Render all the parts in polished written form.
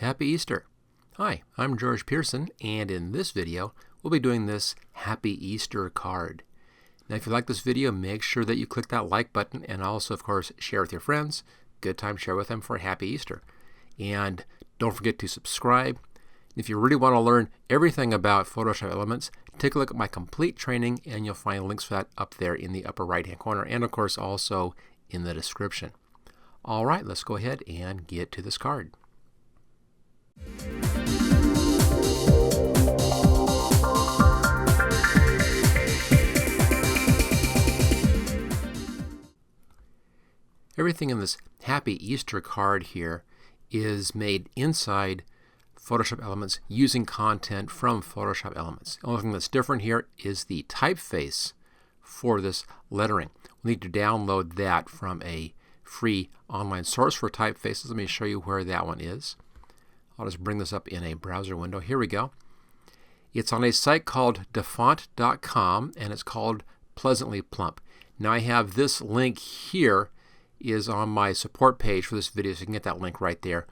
Happy Easter! Hi, I'm George Pearson, and in this video, we'll be doing this Happy Easter card. Now, if you like this video, make sure that you click that like button and also, of course, share with your friends. Good time to share with them for Happy Easter. And don't forget to subscribe. If you really want to learn everything about Photoshop Elements, take a look at my complete training, and you'll find links for that up there in the upper right-hand corner, and of course also in the description. All right, let's go ahead and get to this card. Everything in this Happy Easter card here is made inside Photoshop Elements using content from Photoshop Elements. The only thing that's different here is the typeface for this lettering. We need to download that from a free online source for typefaces. Let me show you where that one is. I'll just bring this up in a browser window. Here we go. It's on a site called dafont.com, and it's called Pleasantly Plump. Now I have this link here is on my support page for this video, so you can get that link right there.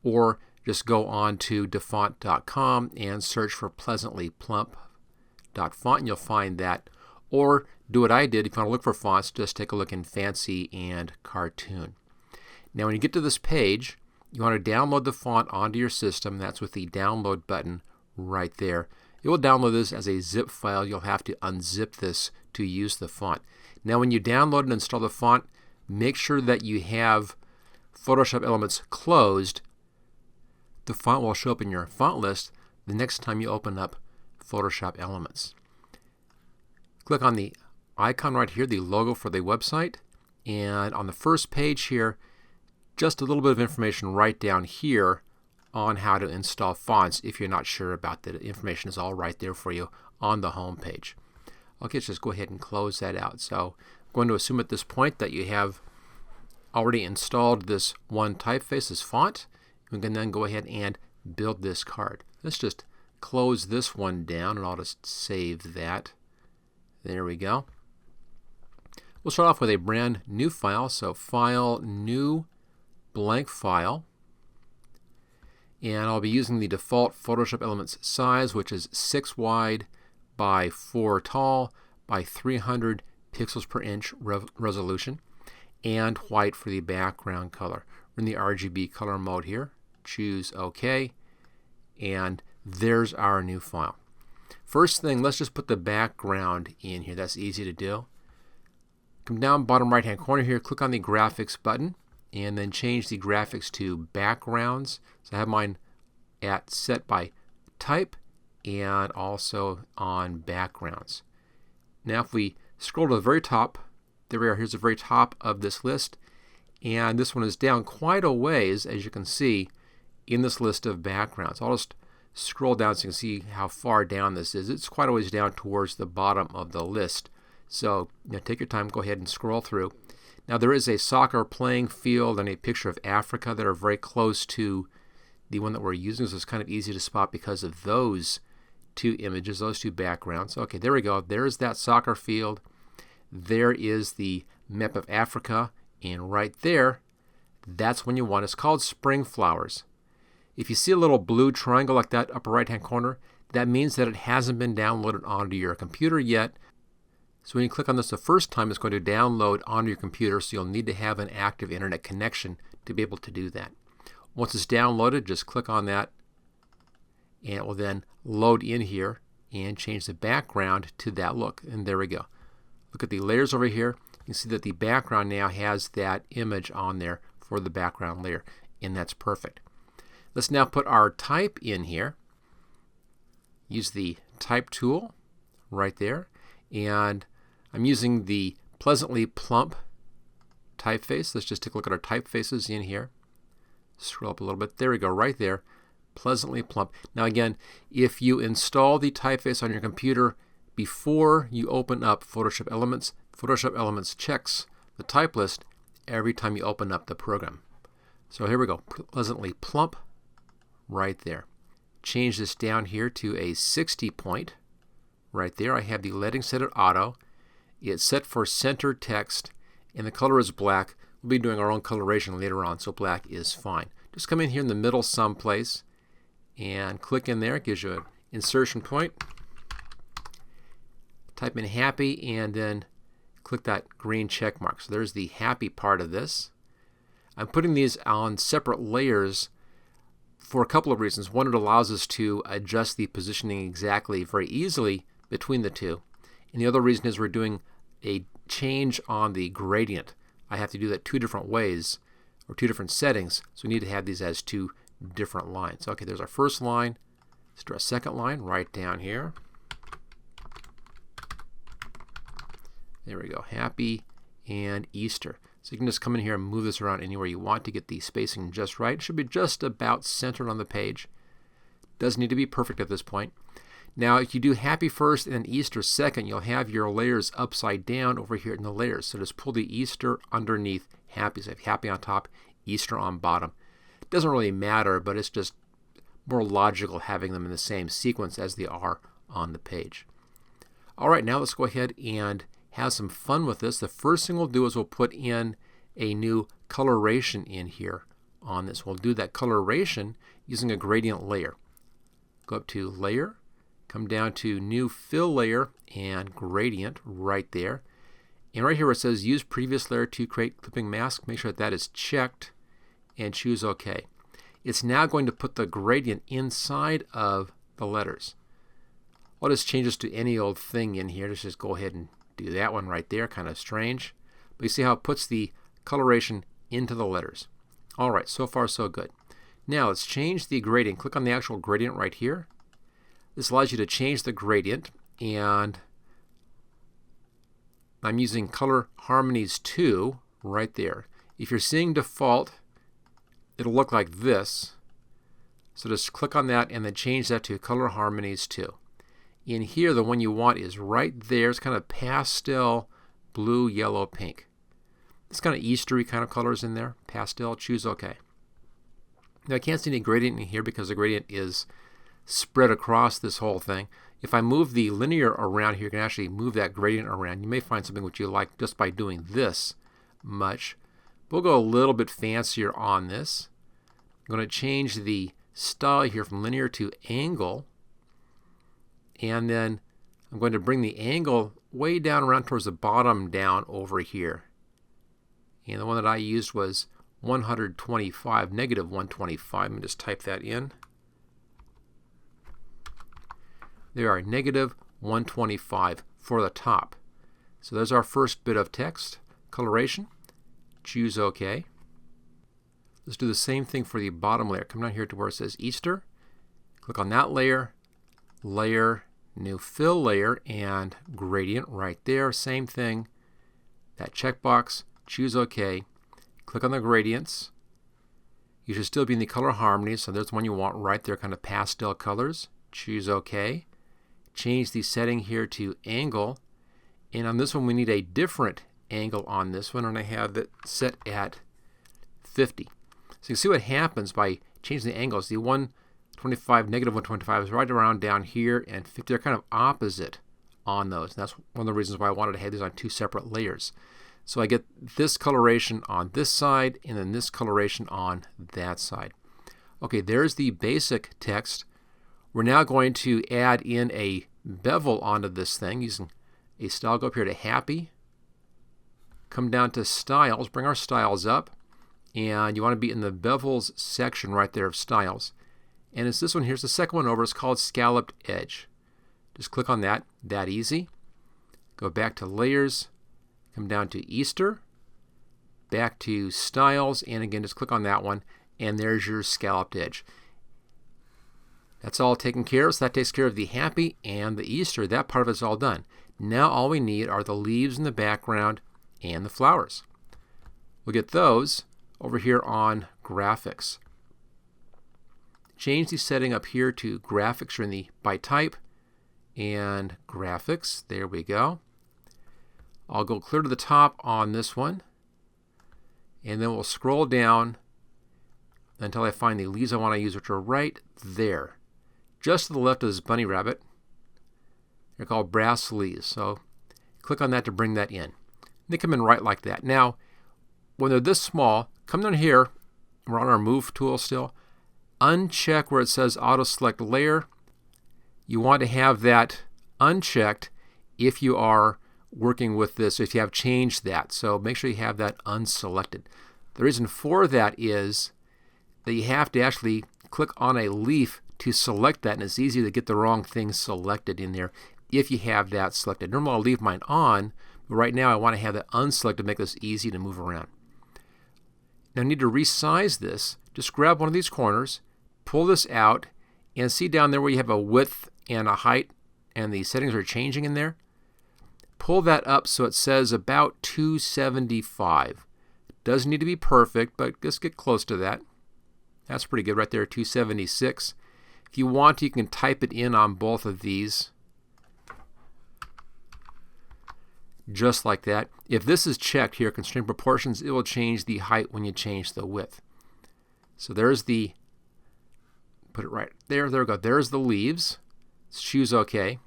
Or just go on to dafont.com and search for Pleasantly Plump.font, and you'll find that. Or do what I did. If you want to look for fonts, just take a look in Fancy and Cartoon. Now when you get to this page, you want to download the font onto your system. That's with the download button right there. It will download this as a zip file. You'll have to unzip this to use the font. Now when you download and install the font, make sure that you have Photoshop Elements closed. The font will show up in your font list the next time you open up Photoshop Elements. Click on the icon right here, the logo for the website, and on the first page here, just a little bit of information right down here on how to install fonts if you're not sure about that. The information is all right there for you on the home page. Okay, let's just go ahead and close that out. So I'm going to assume at this point that you have already installed this one typeface, this font. We can then go ahead and build this card. Let's just close this one down, and I'll just save that. There we go. We'll start off with a brand new file. So File, New, Blank File. And I'll be using the default Photoshop Elements size, which is 6 wide by 4 tall by 300 pixels per inch resolution, and white for the background color. We're in the RGB color mode here. Choose OK, and there's our new file. First thing, let's just put the background in here. That's easy to do. Come down bottom right hand corner here, click on the graphics button, and then change the graphics to backgrounds. So I have mine at set by type and also on backgrounds. Now if we scroll to the very top, there we are. Here's the very top of this list, and this one is down quite a ways, as you can see, in this list of backgrounds. I'll just scroll down so you can see how far down this is. It's quite a ways down towards the bottom of the list. So take your time, go ahead and scroll through. Now there is a soccer playing field and a picture of Africa that are very close to the one that we're using, so it's kind of easy to spot because of those two images, those two backgrounds. Okay, there we go. There's that soccer field. There is the map of Africa, and right there, that's when you want. It's called Spring Flowers. If you see a little blue triangle like that upper right hand corner, that means that it hasn't been downloaded onto your computer yet. So when you click on this the first time, it's going to download onto your computer, so you'll need to have an active internet connection to be able to do that. Once it's downloaded, just click on that, and it will then load in here and change the background to that look. And there we go. Look at the layers over here. You can see that the background now has that image on there for the background layer, and that's perfect. Let's now put our type in here. Use the type tool right there, and I'm using the Pleasantly Plump typeface. Let's just take a look at our typefaces in here. Scroll up a little bit. There we go, right there. Pleasantly Plump. Now again, if you install the typeface on your computer before you open up Photoshop Elements checks the type list every time you open up the program. So here we go, Pleasantly Plump right there. Change this down here to a 60 point right there. I have the leading set at auto. It's set for center text, and the color is black. We'll be doing our own coloration later on, so black is fine. just come in here in the middle someplace and click in there. It gives you an insertion point. Type in happy and then click that green check mark. So there's the happy part of this. I'm putting these on separate layers for a couple of reasons. One, it allows us to adjust the positioning exactly very easily between the two. And the other reason is we're doing a change on the gradient. I have to do that two different ways or two different settings, so we need to have these as two different lines. Okay, there's our first line. Let's draw a second line right down here. There we go, happy and Easter. So you can just come in here and move this around anywhere you want to get the spacing just right. It should be just about centered on the page. Doesn't need to be perfect at this point. Now, if you do happy first and then Easter second, you'll have your layers upside down over here in the layers. So just pull the Easter underneath happy. So you have happy on top, Easter on bottom. It doesn't really matter, but it's just more logical having them in the same sequence as they are on the page. All right, now let's go ahead and have some fun with this. The first thing we'll do is we'll put in a new coloration in here on this. We'll do that coloration using a gradient layer. Go up to Layer, come down to New Fill Layer and Gradient right there. And right here where it says Use Previous Layer to create clipping mask, make sure that is checked and choose OK. It's now going to put the gradient inside of the letters. I'll just change this to any old thing in here. Let's just go ahead and do that one right there. Kind of strange. But you see how it puts the coloration into the letters. All right, so far so good. Now let's change the gradient. Click on the actual gradient right here. This allows you to change the gradient, and I'm using Color Harmonies 2 right there. If you're seeing default, it'll look like this. So just click on that and then change that to Color Harmonies 2. In here, the one you want is right there. It's kind of pastel blue, yellow, pink. It's kind of Eastery kind of colors in there. Pastel, choose OK. Now I can't see any gradient in here because the gradient is spread across this whole thing. If I move the linear around here, you can actually move that gradient around. You may find something which you like just by doing this much. We'll go a little bit fancier on this. I'm going to change the style here from linear to angle. And then I'm going to bring the angle way down around towards the bottom down over here. And the one that I used was 125, negative 125. Let me just type that in. There are negative 125 for the top. So there's our first bit of text. Coloration. Choose OK. Let's do the same thing for the bottom layer. Come down here to where it says Easter. Click on that layer. Layer. New Fill Layer and Gradient right there. Same thing. That checkbox. Choose OK. Click on the gradients. You should still be in the Color Harmonies, so there's the one you want right there, kind of pastel colors. Choose OK. Change the setting here to angle. And on this one, we need a different angle on this one, and I have it set at 50. So you can see what happens by changing the angles. The 125, negative 125 is right around down here, and 50, they're kind of opposite on those. And that's one of the reasons why I wanted to have these on two separate layers. So I get this coloration on this side and then this coloration on that side. Okay, there's the basic text. We're now going to add in a bevel onto this thing using a style. Go up here to Happy. Come down to Styles. Bring our styles up. And you want to be in the bevels section right there of styles. And it's this one here. It's the second one over. It's called Scalloped Edge. Just click on that. That easy. Go back to Layers. Come down to Easter. Back to Styles. And again, just click on that one. And there's your Scalloped Edge. That's all taken care of. So that takes care of the Happy and the Easter. That part of it's all done. Now all we need are the leaves in the background and the flowers. We'll get those over here on Graphics. Change the setting up here to Graphics. You're in the by type and Graphics. There we go. I'll go clear to the top on this one. And then we'll scroll down until I find the leaves I want to use, which are right there. Just to the left of this bunny rabbit. They're called brass leaves. So click on that to bring that in. They come in right like that. Now, when they're this small, come down here we're on our move tool still. Uncheck where it says auto select layer. You want to have that unchecked if you are working with this, if you have changed that. So make sure you have that unselected. The reason for that is that you have to actually click on a leaf to select that, and it's easy to get the wrong thing selected in there if you have that selected. Normally I'll leave mine on, but right now I want to have that unselected to make this easy to move around. Now I need to resize this. Just grab one of these corners, pull this out, and see down there where you have a width and a height and the settings are changing in there. Pull that up so it says about 275. Doesn't need to be perfect, but just get close to that. That's pretty good right there, 276. If you want, you can type it in on both of these. Just like that. If this is checked here, constraint proportions, it will change the height when you change the width. So there's the, put it right there, there we go. There's the leaves. Let's choose OK.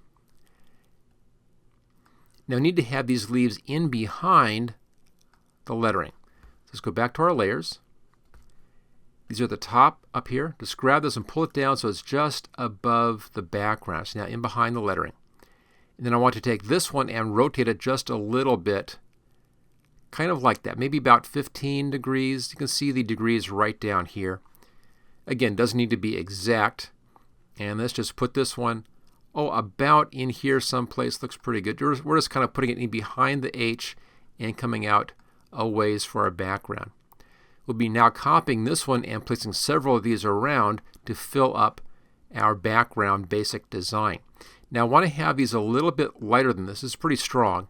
Now we need to have these leaves in behind the lettering. Let's go back to our layers. These are at the top up here. Just grab this and pull it down so it's just above the background. So now in behind the lettering. And then I want to take this one and rotate it just a little bit, kind of like that, maybe about 15 degrees. You can see the degrees right down here. Again, doesn't need to be exact. And let's just put this one, about in here someplace. Looks pretty good. We're just kind of putting it in behind the H and coming out a ways for our background. We'll be now copying this one and placing several of these around to fill up our background basic design. Now I want to have these a little bit lighter than this. This is pretty strong.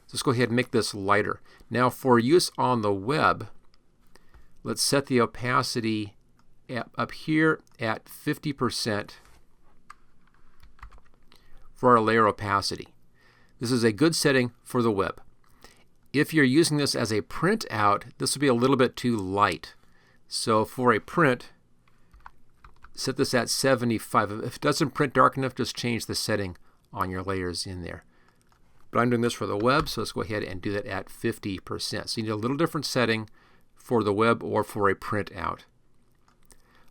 So let's go ahead and make this lighter. Now for use on the web, let's set the opacity up here at 50% for our layer opacity. This is a good setting for the web. If you're using this as a printout, this will be a little bit too light. So for a print, set this at 75. If it doesn't print dark enough, just change the setting on your layers in there. But I'm doing this for the web, so let's go ahead and do that at 50%. So you need a little different setting for the web or for a printout.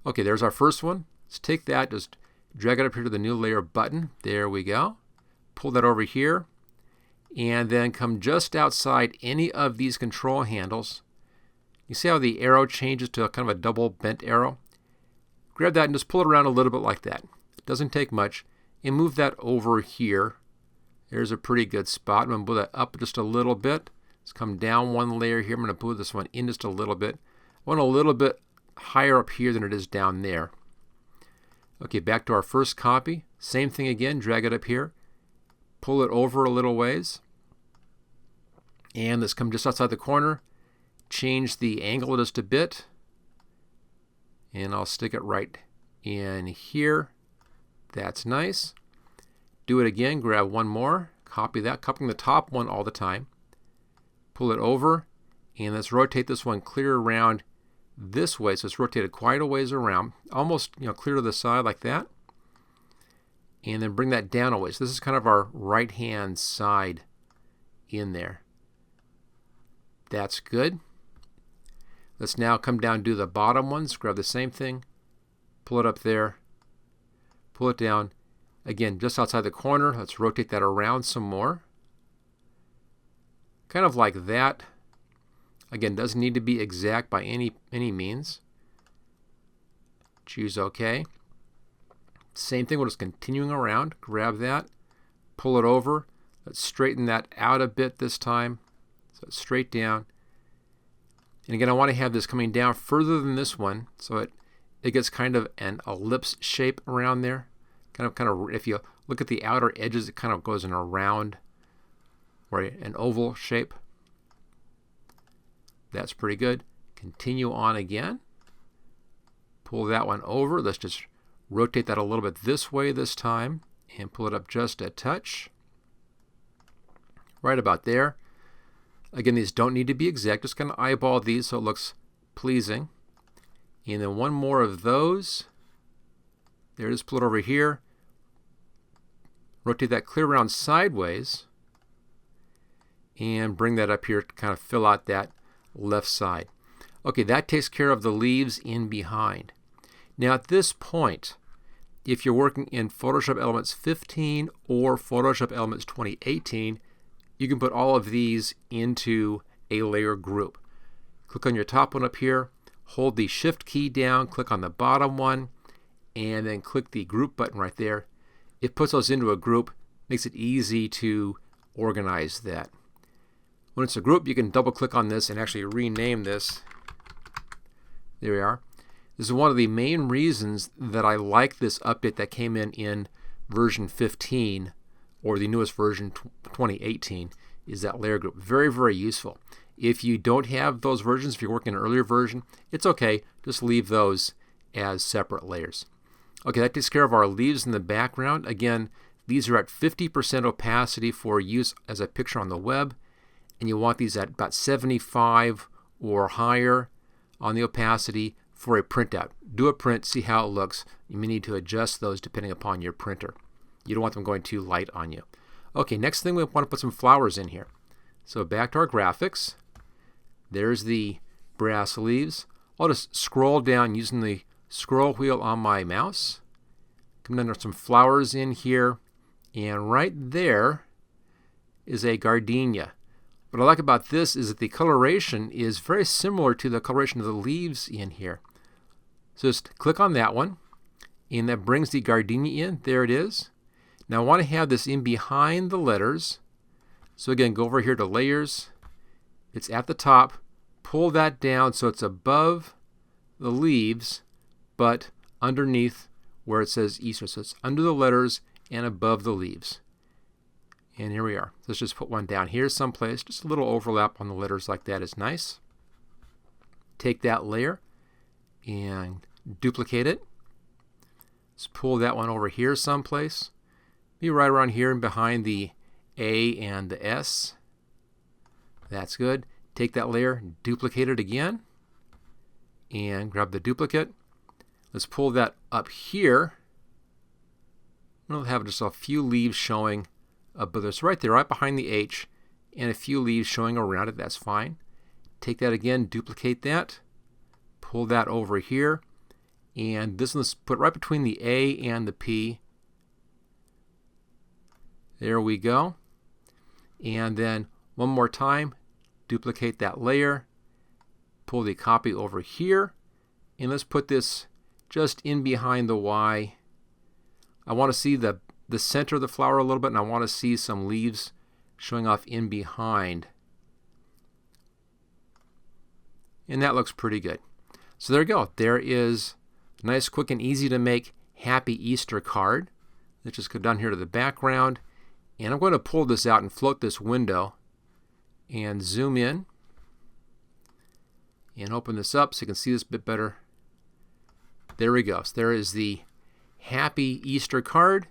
Okay, there's our first one. Let's take that, just drag it up here to the new layer button. There we go. Pull that over here. And then come just outside any of these control handles. You see how the arrow changes to a kind of a double bent arrow? Grab that and just pull it around a little bit like that. It doesn't take much. And move that over here. There's a pretty good spot. I'm going to move that up just a little bit. Let's come down one layer here. I'm going to move this one in just a little bit. I want a little bit higher up here than it is down there. Okay, back to our first copy. Same thing again. Drag it up here. Pull it over a little ways. And let's come just outside the corner. Change the angle just a bit. And I'll stick it right in here. That's nice. Do it again. Grab one more. Copy that. Copying the top one all the time. Pull it over. And let's rotate this one clear around this way. So it's rotated quite a ways around. Almost clear to the side like that. And then bring that down a ways. This is kind of our right-hand side in there. That's good. Let's now come down and do the bottom ones. Grab the same thing. Pull it up there. Pull it down. Again, just outside the corner. Let's rotate that around some more. Kind of like that. Again, doesn't need to be exact by any means. Choose OK. Same thing, we're just continuing around. Grab that. Pull it over. Let's straighten that out a bit this time. So it's straight down. And again, I want to have this coming down further than this one, so it gets kind of an ellipse shape around there. Kind of, if you look at the outer edges, it kind of goes in a round or an oval shape. That's pretty good. Continue on again. Pull that one over. Let's just rotate that a little bit this way this time and pull it up just a touch. Right about there. Again, these don't need to be exact. Just kind of eyeball these so it looks pleasing. And then one more of those. There it is. Pull it over here. Rotate that clear around sideways. And bring that up here to kind of fill out that left side. Okay, that takes care of the leaves in behind. Now at this point, if you're working in Photoshop Elements 15 or Photoshop Elements 2018, you can put all of these into a layer group. Click on your top one up here, hold the Shift key down, click on the bottom one, and then click the group button right there. It puts those into a group, makes it easy to organize that. When it's a group, you can double click on this and actually rename this. There we are. This is one of the main reasons that I like this update that came in version 15 or the newest version 2018 is that layer group. Very, very useful. If you don't have those versions, if you're working an earlier version, it's okay. Just leave those as separate layers. Okay, that takes care of our leaves in the background. Again, these are at 50% opacity for use as a picture on the web, and you want these at about 75 or higher on the opacity for a printout. Do a print, see how it looks. You may need to adjust those depending upon your printer. You don't want them going too light on you. Okay, next thing we want to put some flowers in here. So back to our graphics. There's the brass leaves. I'll just scroll down using the scroll wheel on my mouse. Come down to some flowers in here, and right there is a gardenia. What I like about this is that the coloration is very similar to the coloration of the leaves in here. So just click on that one, and that brings the gardenia in. There it is. Now I want to have this in behind the letters. So again, go over here to Layers. It's at the top. Pull that down so it's above the leaves, but underneath where it says Easter. So it's under the letters and above the leaves. And here we are. Let's just put one down here someplace. Just a little overlap on the letters like that is nice. Take that layer and duplicate it. Let's pull that one over here someplace. Be right around here and behind the A and the S. That's good. Take that layer, duplicate it again, and grab the duplicate. Let's pull that up here. We'll have just a few leaves showing above this right there, right behind the H, and a few leaves showing around it. That's fine. Take that again, duplicate that, pull that over here, and this one, let's put right between the A and the P. There we go. And then one more time, duplicate that layer, pull the copy over here, and let's put this just in behind the Y. I want to see the center of the flower a little bit, and I want to see some leaves showing off in behind. And that looks pretty good. So there you go. There is a nice, quick, and easy to make Happy Easter card. Let's just go down here to the background, and I'm going to pull this out and float this window and zoom in and open this up so you can see this a bit better. There we go. So there is the Happy Easter card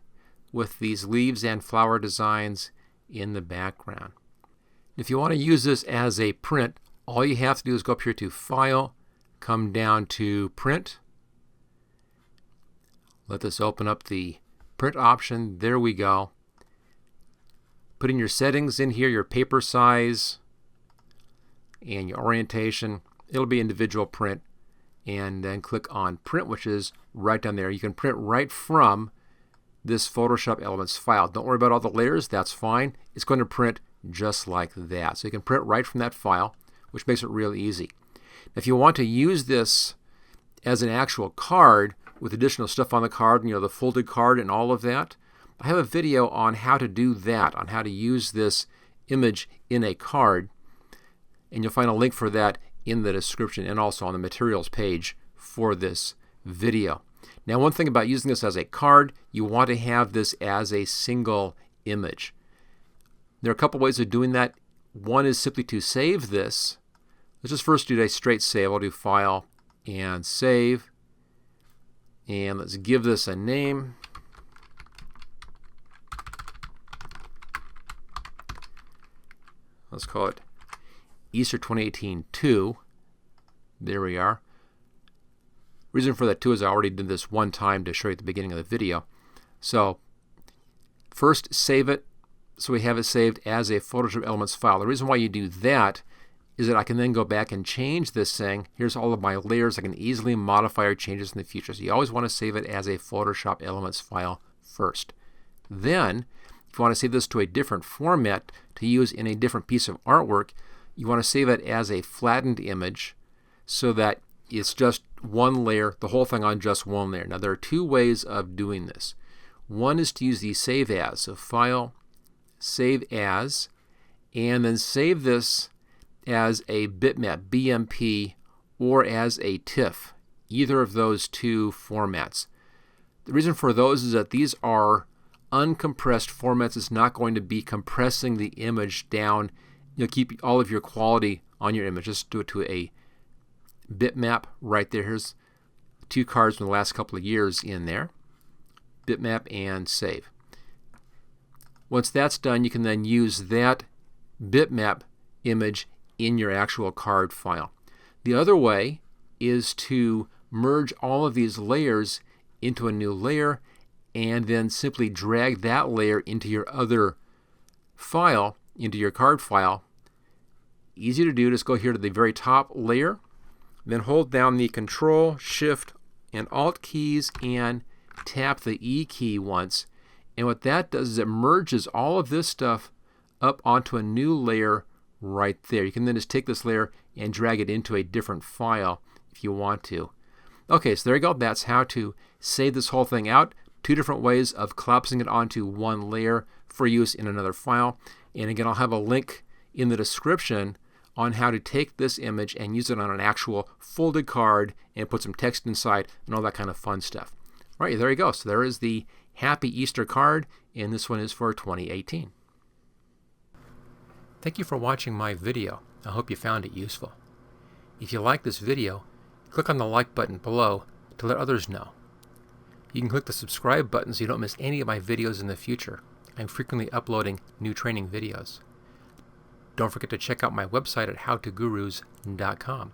with these leaves and flower designs in the background. If you want to use this as a print, all you have to do is go up here to File, come down to Print. Let this open up the print option. There we go. Put in your settings in here, your paper size and your orientation. It'll be individual print. And then click on Print, which is right down there. You can print right from this Photoshop Elements file. Don't worry about all the layers. That's fine. It's going to print just like that. So you can print right from that file, which makes it real easy. If you want to use this as an actual card with additional stuff on the card, the folded card and all of that, I have a video on how to do that, on how to use this image in a card. And you'll find a link for that in the description and also on the materials page for this video. Now, one thing about using this as a card, you want to have this as a single image. There are a couple ways of doing that. One is simply to save this. Let's just first do a straight save. I'll do File and Save. And let's give this a name. Let's call it Easter 2018-2. There we are. Reason for that too is I already did this one time to show you at the beginning of the video. So first save it so we have it saved as a Photoshop Elements file. The reason why you do that is that I can then go back and change this saying, here's all of my layers. I can easily modify or change this in the future. So you always want to save it as a Photoshop Elements file first. Then, if you want to save this to a different format to use in a different piece of artwork, you want to save it as a flattened image so that it's just one layer, the whole thing on just one layer. Now there are two ways of doing this. One is to use the Save As. So File, Save As, and then save this as a bitmap, BMP, or as a TIFF, either of those two formats. The reason for those is that these are uncompressed formats. It's not going to be compressing the image down. You'll keep all of your quality on your image. Just do it to a bitmap right there. Here's two cards from the last couple of years in there. Bitmap and save. Once that's done, you can then use that bitmap image in your actual card file. The other way is to merge all of these layers into a new layer and then simply drag that layer into your other file, into your card file. Easy to do. Just go here to the very top layer, then hold down the Control, Shift, and Alt keys and tap the E key once. And what that does is it merges all of this stuff up onto a new layer right there. You can then just take this layer and drag it into a different file if you want to. Okay, so there you go. That's how to save this whole thing out. Two different ways of collapsing it onto one layer for use in another file. And again, I'll have a link in the description on how to take this image and use it on an actual folded card and put some text inside and all that kind of fun stuff. All right, there you go. So there is the Happy Easter card, and this one is for 2018. Thank you for watching my video. I hope you found it useful. If you like this video, click on the like button below to let others know. You can click the subscribe button so you don't miss any of my videos in the future. I'm frequently uploading new training videos. Don't forget to check out my website at howtogurus.com.